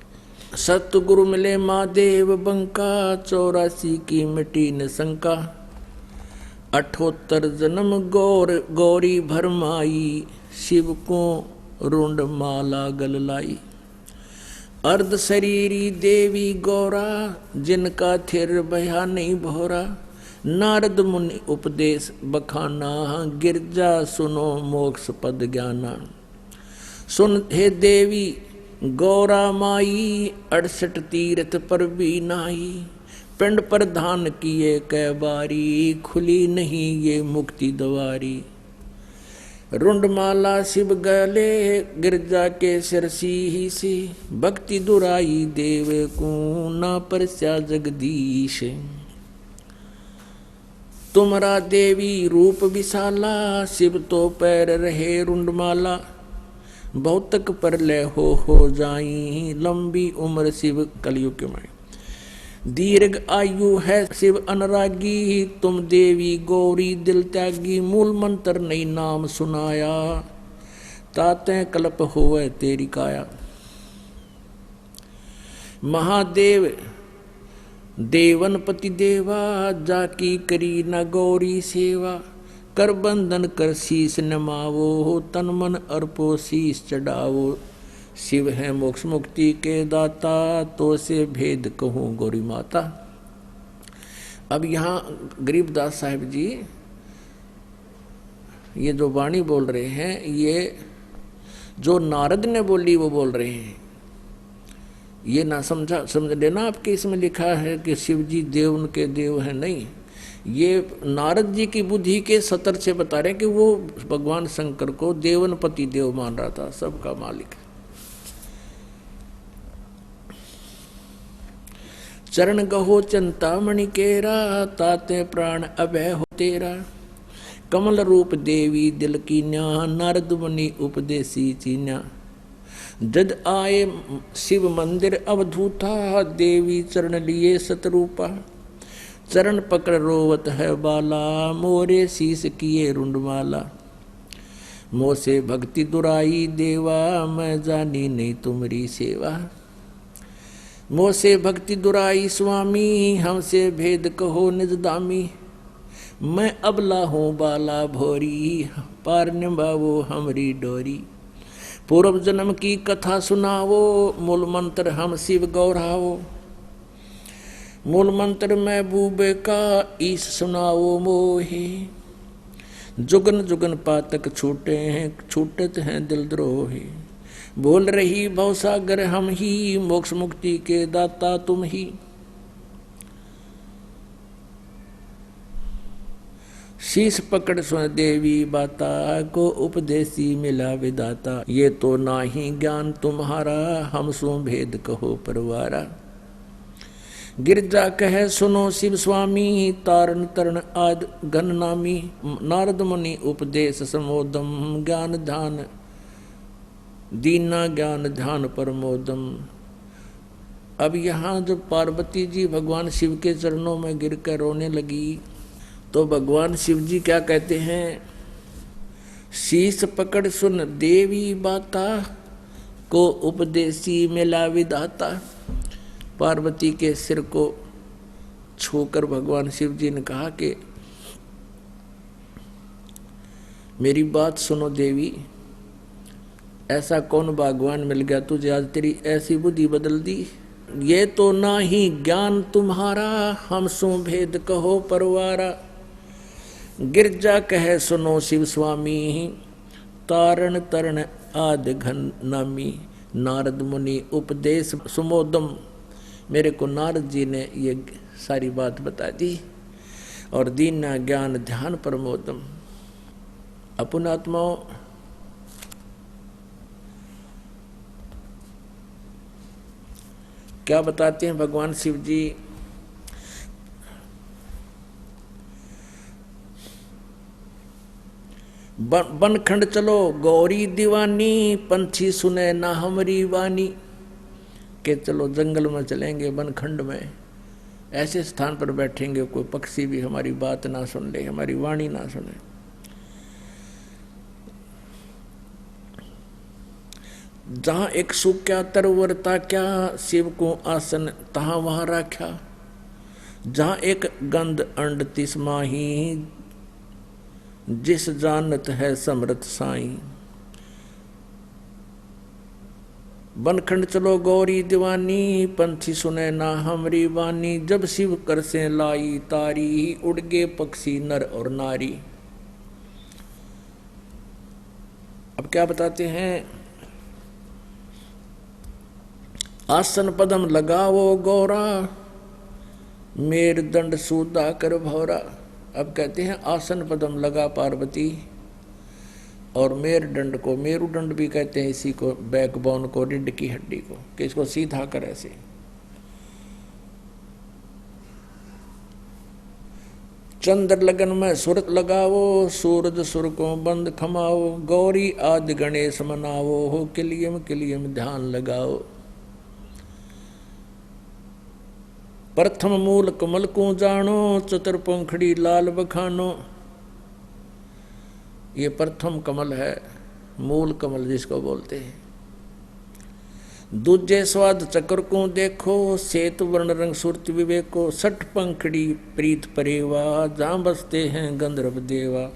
सतगुरु मिले महादेव बंका, 84 की मिटी न शंका। 78 जन्म गौरी भरमाई, शिव को रुंड माला गल लाई। अर्ध शरीरी देवी गौरा, जिनका थिर भया नहीं भोरा। नारद मुनि उपदेश बखाना, गिरजा सुनो मोक्ष पद ज्ञाना। सुन हे देवी गौरा माई, 68 तीर्थ पर भी नाई। पिंड प्रधान किए कै बारी, खुली नहीं ये मुक्ति द्वारी। रुंडमाला शिव गले, गिरजा के सिर ही सी। भक्ति दुराई देव को, ना परस्या जगदीश। तुमरा देवी रूप विशाला, शिव तो पैर रहे रुंडमाला। बहुतक पर ले हो जाई, लंबी उम्र शिव कलयुग के माई। दीर्घ आयु है शिव अनुरागी, तुम देवी गौरी दिल त्यागी। मूल मंत्र नहीं नाम सुनाया, ताते कल्प होवे तेरी काया। महादेव देवनपति देवा, जाकी करी न गौरी सेवा। कर बंधन कर शीस नमावो, तन मन अर्पो शीस चढ़ावो। शिव है मोक्ष मुक्ति के दाता, तो से भेद कहूँ गौरी माता। अब यहाँ गरीबदास साहिब जी ये जो वाणी बोल रहे हैं, ये जो नारद ने बोली वो बोल रहे हैं। ये ना समझ लेना आपके इसमें लिखा है कि शिव जी देव उनके देव हैं, नहीं। ये नारद जी की बुद्धि के सतर से बता रहे हैं कि वो भगवान शंकर को देवनपति देव मान रहा था, सबका मालिक। चरण गहो चिंतामणि केरा, ताते प्राण अभय हो तेरा। कमल रूप देवी दिल की न्या, नारद मुनि उपदेसी चीन्या। जद आए शिव मंदिर अवधूता, देवी चरण लिए सतरूपा। चरण पकड़ रोवत है बाला, मोरे शीस किए रुंडमाला। मोह से भक्ति दुराई देवा, मैं जानी नहीं तुम्हारी सेवा। मोह से भक्ति दुराई स्वामी, हमसे भेद कहो निज दामी। मैं अबला हूँ बाला भोरी, पार निभावो हमरी डोरी। पूर्व जन्म की कथा सुनावो, मूल मंत्र हम शिव गौरावो। मूल मंत्र महबूबे का, ईश सुनाओ मोहे। जुगन जुगन पातक छूटे हैं, छूटत हैं दिल द्रोही। बोल रही भवसागर हम ही, मोक्ष मुक्ति के दाता तुम ही। शीश पकड़ सुन देवी बाता, को उपदेशी मिला विदाता। ये तो नाही ज्ञान तुम्हारा, हम सो भेद कहो परवारा। गिरजा कहे सुनो शिव स्वामी, तारण तरण आद घन नामी। नारद मुनि उपदेश समोदम, ज्ञान ध्यान दीना ज्ञान ध्यान परमोदम। अब यहाँ जब पार्वती जी भगवान शिव के चरणों में गिरकर रोने लगी, तो भगवान शिव जी क्या कहते हैं? शीश पकड़ सुन देवी बाता, को उपदेशी मिला विधाता। पार्वती के सिर को छूकर भगवान शिव जी ने कहा कि मेरी बात सुनो देवी, ऐसा कौन भगवान मिल गया तुझे आज तेरी ऐसी बुद्धि बदल दी? ये तो ना ही ज्ञान तुम्हारा, हम सो भेद कहो परवारा। गिरजा कहे सुनो शिव स्वामी, तारण तरण आद घन नामी। नारद मुनि उपदेश सुमोदम, मेरे को नारद जी ने ये सारी बात बता दी। और दीना ज्ञान ध्यान प्रमोदम। अपन आत्माओं, क्या बताते हैं भगवान शिव जी? बनखंड चलो गौरी दीवानी, पंछी सुने ना हमारी वाणी। के चलो जंगल में चलेंगे, बनखंड में, ऐसे स्थान पर बैठेंगे कोई पक्षी भी हमारी बात ना सुन ले, हमारी वाणी ना सुने। जहां एक सूक्या तरवरता क्या, शिव को आसन तहां वहां राख्या। जहां एक गंध अंड तिस माही, जिस जानत है समृत साई। बनखंड चलो गौरी दीवानी, पंछी सुने ना हमरी वानी। जब शिव कर से लाई तारी, उड़ गे पक्षी नर और नारी। अब क्या बताते हैं, आसन पदम लगाओ गौरा, मेर दंड सूदा कर भौरा। अब कहते हैं आसन पदम लगा पार्वती, और मेर दंड को, मेरुदंड भी कहते हैं इसी को, बैकबोन को, रीढ़ की हड्डी को, कि इसको सीधा कर ऐसे। चंद्र लगन में सुरत लगाओ, सूरज सुर को बंद खमाओ। गौरी आदि गणेश मनाओ, हो किलियम किलियम ध्यान लगाओ। प्रथम मूल कमल को जानो, चतुर पंखड़ी लाल बखानो। ये प्रथम कमल है, मूल कमल जिसको बोलते हैं। दूजे स्वाद चक्र को देखो, श्वेत वर्ण रंग सुरत विवेको। सठ पंखड़ी प्रीत परेवा, जहां बसते हैं गंधर्व देवा।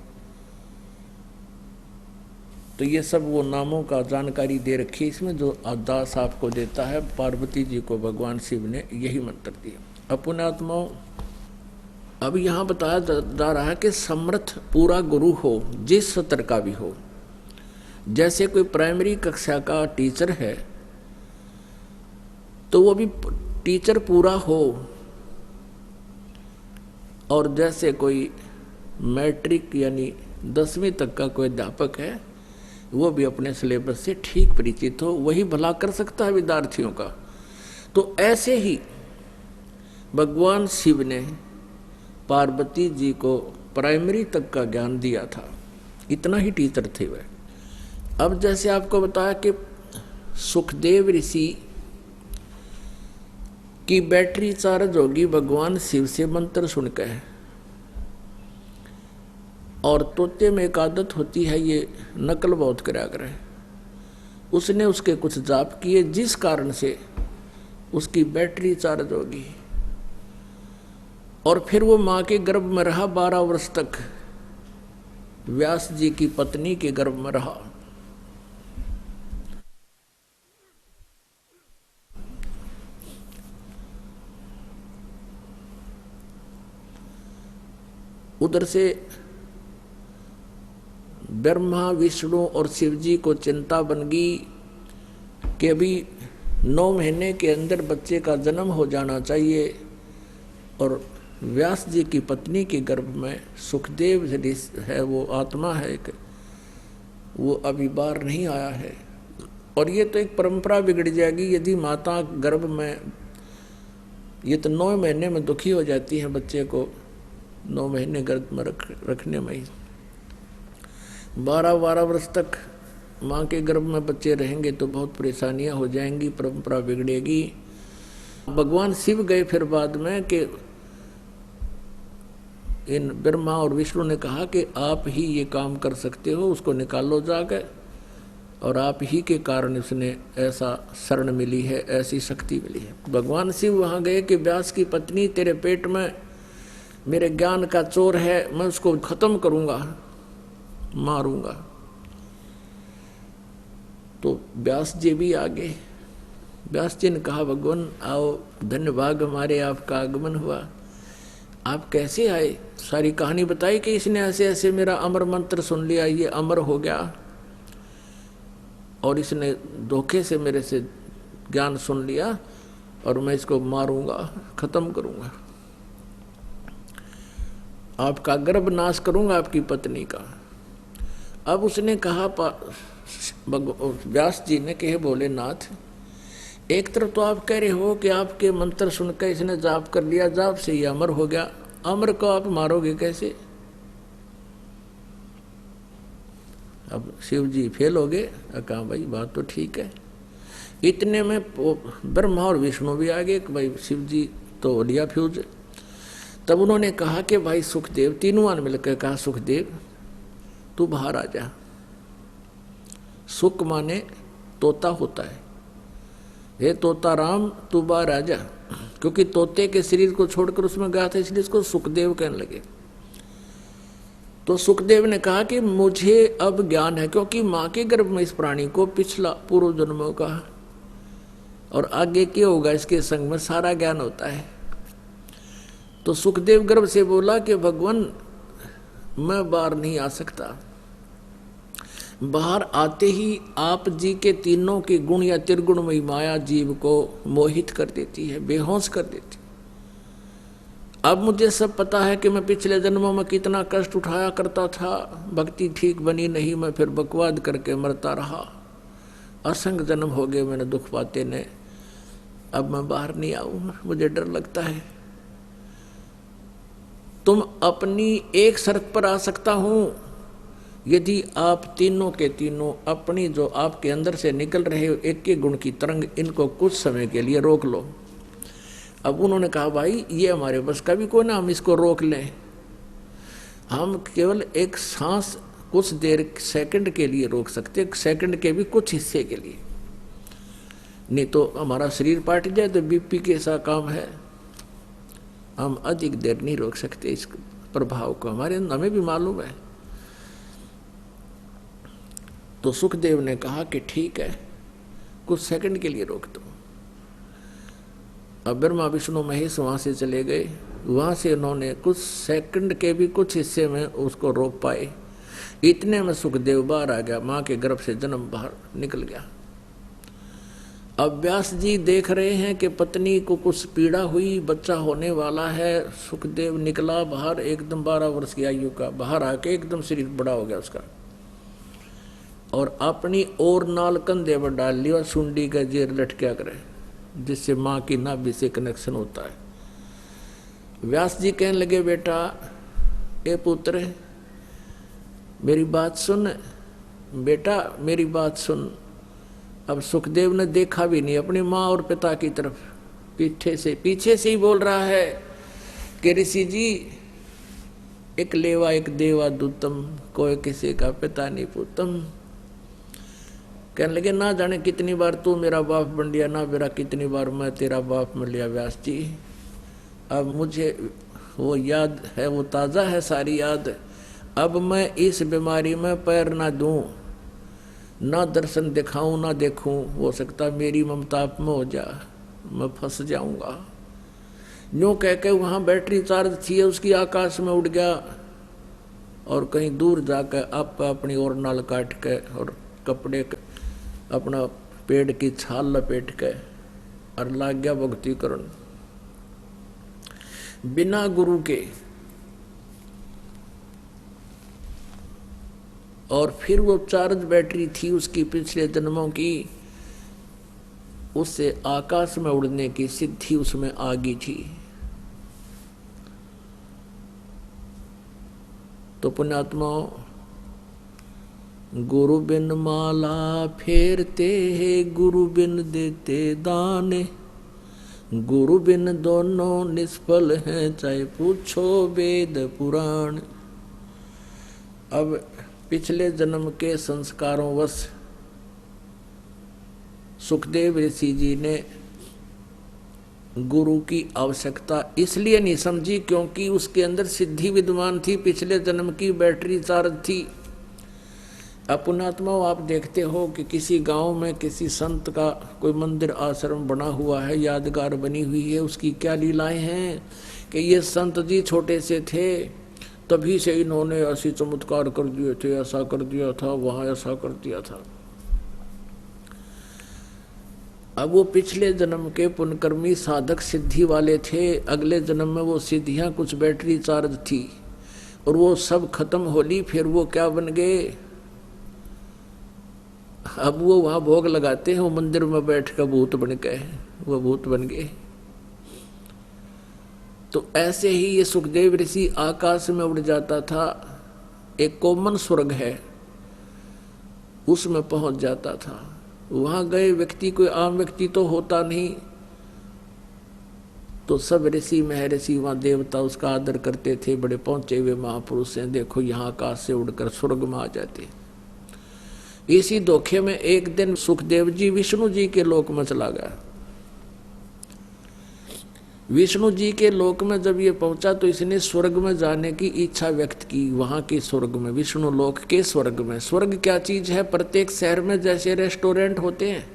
तो ये सब वो नामों का जानकारी दे रखी है इसमें, जो दास आपको देता है। पार्वती जी को भगवान शिव ने यही मंत्र दिया। अपुण्यात्माओं, अब यहाँ बताया जा रहा है कि समर्थ पूरा गुरु हो, जिस स्तर का भी हो। जैसे कोई प्राइमरी कक्षा का टीचर है तो वो भी टीचर पूरा हो, और जैसे कोई मैट्रिक यानी 10वीं तक का कोई अध्यापक है, वो भी अपने सिलेबस से ठीक परिचित हो, वही भला कर सकता है विद्यार्थियों का। तो ऐसे ही भगवान शिव ने पार्वती जी को प्राइमरी तक का ज्ञान दिया था, इतना ही टीचर थे वह। अब जैसे आपको बताया कि सुखदेव ऋषि की बैटरी चार्ज होगी भगवान शिव से मंत्र सुनकर, और तोते में एक आदत होती है ये नकल बहुत करा करे। उसने उसके कुछ जाप किए, जिस कारण से उसकी बैटरी चार्ज होगी, और फिर वो माँ के गर्भ में रहा 12 वर्ष तक, व्यास जी की पत्नी के गर्भ में रहा। उधर से ब्रह्मा विष्णु और शिव जी को चिंता बन गई कि अभी 9 महीने के अंदर बच्चे का जन्म हो जाना चाहिए, और व्यास जी की पत्नी के गर्भ में सुखदेव है, वो आत्मा है एक, वो अभी बाहर नहीं आया है। और ये तो एक परंपरा बिगड़ जाएगी यदि माता गर्भ में, ये तो 9 महीने में दुखी हो जाती है बच्चे को, 9 महीने गर्भ में रखने में ही। 12 वर्ष तक माँ के गर्भ में बच्चे रहेंगे तो बहुत परेशानियां हो जाएंगी, परंपरा बिगड़ेगी। भगवान शिव गए फिर बाद में कि इन ब्रह्मा और विष्णु ने कहा कि आप ही ये काम कर सकते हो, उसको निकालो जाकर, और आप ही के कारण उसने ऐसा शरण मिली है, ऐसी शक्ति मिली है। भगवान शिव वहाँ गए कि व्यास की पत्नी तेरे पेट में मेरे ज्ञान का चोर है, मैं उसको खत्म करूँगा, मारूंगा। तो व्यास जी भी आ गए। व्यास जी ने कहा भगवान आओ, धन्य भाग हमारे, आपका आगमन हुआ। आप कैसे आए? सारी कहानी बताई कि इसने ऐसे ऐसे मेरा अमर मंत्र सुन लिया, ये अमर हो गया, और इसने धोखे से मेरे से ज्ञान सुन लिया, और मैं इसको मारूंगा, खत्म करूंगा, आपका गर्भ नाश करूंगा, आपकी पत्नी का। अब उसने कहा, व्यास जी ने कहे भोलेनाथ, एक तरफ तो आप कह रहे हो कि आपके मंत्र सुनकर इसने जाप कर लिया, जाप से ये अमर हो गया, अमर को आप मारोगे कैसे? अब शिव जी फेल हो गए। कहा भाई बात तो ठीक है। इतने में ब्रह्मा और विष्णु भी आ गए कि भाई शिव जी तो हो लिया फ्यूज। तब उन्होंने कहा कि भाई सुखदेव, तीनों ने मिलकर कहा सुखदेव तू बाहर आ जा। सुख माने तोता होता है, हे तोता राम तू बाहर आ जा, क्योंकि तोते के शरीर को छोड़कर उसमें गया था इसलिए इसको सुखदेव कहने लगे। तो सुखदेव ने कहा कि मुझे अब ज्ञान है, क्योंकि माँ के गर्भ में इस प्राणी को पिछला पूर्व जन्मों का और आगे क्या होगा इसके संग में सारा ज्ञान होता है। तो सुखदेव गर्भ से बोला कि भगवान मैं बाहर नहीं आ सकता। बाहर आते ही आप जी के तीनों के गुण या त्रिगुणमयी माया जीव को मोहित कर देती है, बेहोश कर देती। अब मुझे सब पता है कि मैं पिछले जन्मों में कितना कष्ट उठाया करता था, भक्ति ठीक बनी नहीं, मैं फिर बकवाद करके मरता रहा, असंग जन्म हो गए मैंने दुख पाते ने। अब मैं बाहर नहीं आऊं, मुझे डर लगता है। तुम अपनी एक शर्त पर आ सकता हूं, यदि आप तीनों के तीनों अपनी जो आपके अंदर से निकल रहे एक एक गुण की तरंग, इनको कुछ समय के लिए रोक लो। अब उन्होंने कहा भाई ये हमारे बस का भी कोई ना, हम इसको रोक लें। हम केवल एक सांस कुछ देर सेकंड के लिए रोक सकते, सेकंड के भी कुछ हिस्से के लिए, नहीं तो हमारा शरीर पाट जाए तो बीपी के ऐसा काम है, हम अधिक देर नहीं रोक सकते इस प्रभाव को, हमें भी मालूम है। तो सुखदेव ने कहा कि ठीक है कुछ सेकंड के लिए रोक दो। अब ब्रह्मा विष्णु महेश वहां से चले गए, वहां से उन्होंने कुछ सेकंड के भी कुछ हिस्से में उसको रोक पाए। इतने में सुखदेव बाहर आ गया, मां के गर्भ से जन्म बाहर निकल गया। अब व्यास जी देख रहे हैं कि पत्नी को कुछ पीड़ा हुई, बच्चा होने वाला है। सुखदेव निकला बाहर, एकदम 12 वर्ष की आयु का, बाहर आके एकदम शरीर बड़ा हो गया उसका, और अपनी और नाल कंधे पर डाल लिया और सुंडी का जेर लटका करे, जिससे माँ की नाभि से कनेक्शन होता है। व्यास जी कहने लगे बेटा ए पुत्र मेरी बात सुन, बेटा मेरी बात सुन। अब सुखदेव ने देखा भी नहीं अपनी माँ और पिता की तरफ, पीछे से ही बोल रहा है कि ऋषि जी एक लेवा एक देवा दूतम, कोई किसी का पिता नहीं पूतम। कहने लगे ना जाने कितनी बार तू मेरा बाप बन लिया, ना मेरा कितनी बार मैं तेरा बाप बन लिया व्यास जी। अब मुझे वो याद है, वो ताज़ा है सारी याद। अब मैं इस बीमारी में पैर ना दूं, ना दर्शन दिखाऊं ना देखूं, हो सकता मेरी ममता आप में हो जा, मैं फंस जाऊंगा। यूँ कह के वहाँ बैटरी चार्ज थी उसकी, आकाश में उड़ गया और कहीं दूर जाकर आप अपनी और नाल काट के और कपड़े अपना पेड़ की छाल लपेट के और लाग गया भक्ति करण बिना गुरु के। और फिर वो चार्ज बैटरी थी उसकी पिछले जन्मों की, उससे आकाश में उड़ने की सिद्धि उसमें आ गई थी। तो पुण्यात्माओं, गुरु बिन माला फेरते हैं, गुरु बिन देते दान, गुरु बिन दोनों निष्फल हैं, चाहे पूछो वेद पुराण। अब पिछले जन्म के संस्कारों वश सुखदेव ऋषि जी ने गुरु की आवश्यकता इसलिए नहीं समझी क्योंकि उसके अंदर सिद्धि विद्यमान थी, पिछले जन्म की बैटरी चार्ज थी। पुण्यात्माओं, आप देखते हो कि किसी गांव में किसी संत का कोई मंदिर आश्रम बना हुआ है, यादगार बनी हुई है, उसकी क्या लीलाएं हैं कि ये संत जी छोटे से थे तभी से इन्होंने ऐसी चमत्कार कर दिए थे, ऐसा कर दिया था, वहाँ ऐसा कर दिया था। अब वो पिछले जन्म के पुण्यकर्मी साधक सिद्धि वाले थे, अगले जन्म में वो सिद्धियाँ कुछ बैटरी चार्ज थी और वो सब खत्म हो ली। फिर वो क्या बन गए, अब वो वहाँ भोग लगाते हैं, वो मंदिर में बैठ कर भूत बन गए, वो भूत बन गए। तो ऐसे ही ये सुखदेव ऋषि आकाश में उड़ जाता था। एक कॉमन स्वर्ग है उसमें पहुंच जाता था। वहां गए व्यक्ति कोई आम व्यक्ति तो होता नहीं, तो सब ऋषि महर्षि वहां देवता उसका आदर करते थे। बड़े पहुंचे हुए महापुरुष हैं, देखो यहाँ आकाश से उड़कर स्वर्ग में आ जाते। इसी धोखे में एक दिन सुखदेव जी विष्णु जी के लोक में चला गया। विष्णु जी के लोक में जब ये पहुंचा तो इसने स्वर्ग में जाने की इच्छा व्यक्त की। वहां के स्वर्ग में, विष्णु लोक के स्वर्ग में। स्वर्ग क्या चीज है? प्रत्येक शहर में जैसे रेस्टोरेंट होते हैं,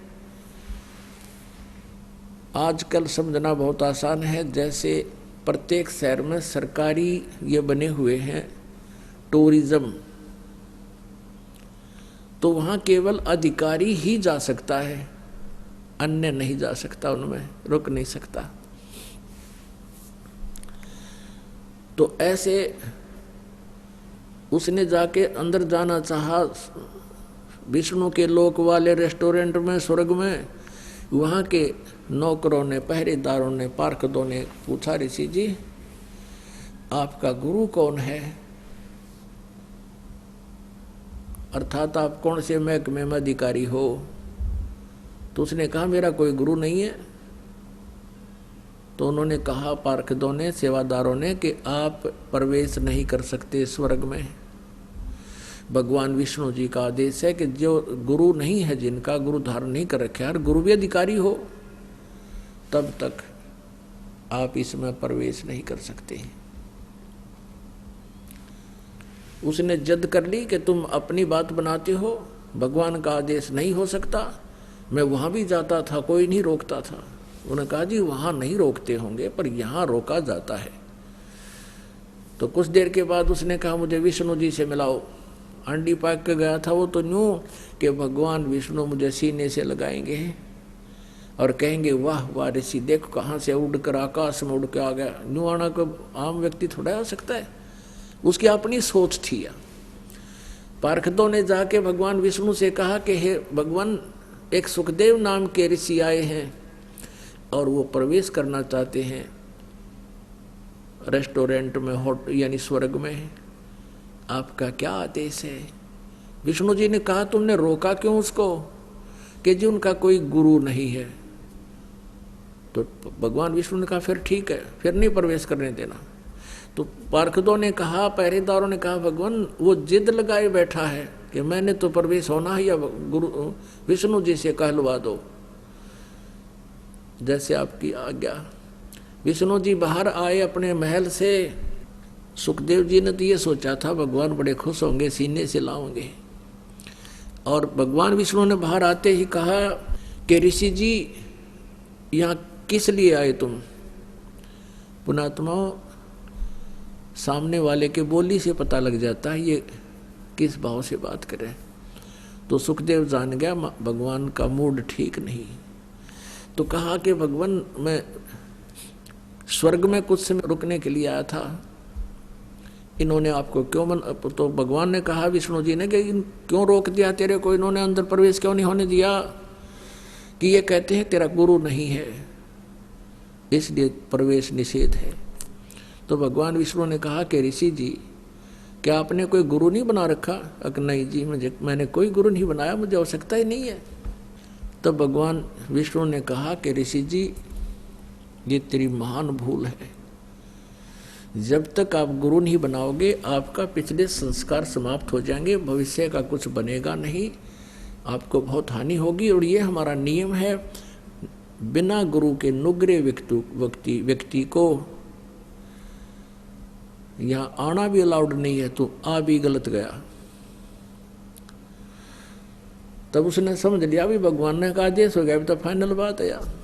आजकल समझना बहुत आसान है, जैसे प्रत्येक शहर में सरकारी ये बने हुए हैं टूरिज्म, तो वहां केवल अधिकारी ही जा सकता है, अन्य नहीं जा सकता, उनमें रुक नहीं सकता। तो ऐसे उसने जाके अंदर जाना चाहा विष्णु के लोक वाले रेस्टोरेंट में, स्वर्ग में। वहाँ के नौकरों ने, पहरेदारों ने, पार्षदों ने पूछा, ऋषि जी आपका गुरु कौन है? अर्थात आप कौन से महकमे में अधिकारी हो? तो उसने कहा मेरा कोई गुरु नहीं है। तो उन्होंने कहा, पार्षदों ने, सेवादारों ने, कि आप प्रवेश नहीं कर सकते स्वर्ग में। भगवान विष्णु जी का आदेश है कि जो गुरु नहीं है, जिनका गुरु धारण नहीं कर रखे, हर गुरु भी अधिकारी हो, तब तक आप इसमें प्रवेश नहीं कर सकते। उसने जिद कर ली कि तुम अपनी बात बनाते हो, भगवान का आदेश नहीं हो सकता। मैं वहां भी जाता था, कोई नहीं रोकता था। उन्होंने कहा जी वहां नहीं रोकते होंगे, पर यहां रोका जाता है। तो कुछ देर के बाद उसने कहा मुझे विष्णु जी से मिलाओ। अंडी पाक के गया था वो तो यूं कि भगवान विष्णु मुझे सीने से लगाएंगे और कहेंगे वाह वाह ऋषि, देखो कहाँ से उड़कर आकाश में उड़ के आ गया। यूं आना को आम व्यक्ति थोड़ा आ सकता है, उसकी अपनी सोच थी। पार्षदों ने जाके भगवान विष्णु से कहा कि हे भगवान, एक सुखदेव नाम के ऋषि आए हैं और वो प्रवेश करना चाहते हैं रेस्टोरेंट में, यानी स्वर्ग में। आपका क्या आदेश है? विष्णु जी ने कहा तुमने रोका क्यों उसको? कि जी उनका कोई गुरु नहीं है। तो भगवान विष्णु ने कहा फिर ठीक है, फिर नहीं प्रवेश करने देना। तो पार्षदों ने कहा, पहरेदारों ने कहा, भगवान वो जिद लगाए बैठा है कि मैंने तो प्रवेश होना ही, या गुरु विष्णु जी से कहलवा दो, जैसे आपकी आज्ञा। विष्णु जी बाहर आए अपने महल से। सुखदेव जी ने तो ये सोचा था भगवान बड़े खुश होंगे, सीने से लाओगे। और भगवान विष्णु ने बाहर आते ही कहा कि ऋषि जी यहाँ किस लिए आए तुम? पुणात्माओं, सामने वाले के बोली से पता लग जाता है ये किस भाव से बात करे। तो सुखदेव जान गया भगवान का मूड ठीक नहीं। तो कहा कि भगवान मैं स्वर्ग में कुछ समय रुकने के लिए आया था, इन्होंने आपको क्यों तो भगवान ने कहा विष्णु जी ने कि क्यों रोक दिया तेरे को, इन्होंने अंदर प्रवेश क्यों नहीं होने दिया? कि ये कहते हैं तेरा गुरु नहीं है, इसलिए प्रवेश निषेध है। तो भगवान विष्णु ने कहा कि ऋषि जी क्या आपने कोई गुरु नहीं बना रखा? नहीं जी, मैंने कोई गुरु नहीं बनाया, मुझे आवश्यकता ही नहीं है। तब भगवान विष्णु ने कहा कि ऋषि जी ये तेरी महान भूल है। जब तक आप गुरु नहीं बनाओगे आपका पिछले संस्कार समाप्त हो जाएंगे, भविष्य का कुछ बनेगा नहीं, आपको बहुत हानि होगी। और ये हमारा नियम है, बिना गुरु के नुग्रे व्यक्ति को यहाँ आना भी अलाउड नहीं है, तो आ भी गलत गया। तब उसने समझ लिया भी भगवान ने कहा आदेश हो गया, अभी तो फाइनल बात है यार।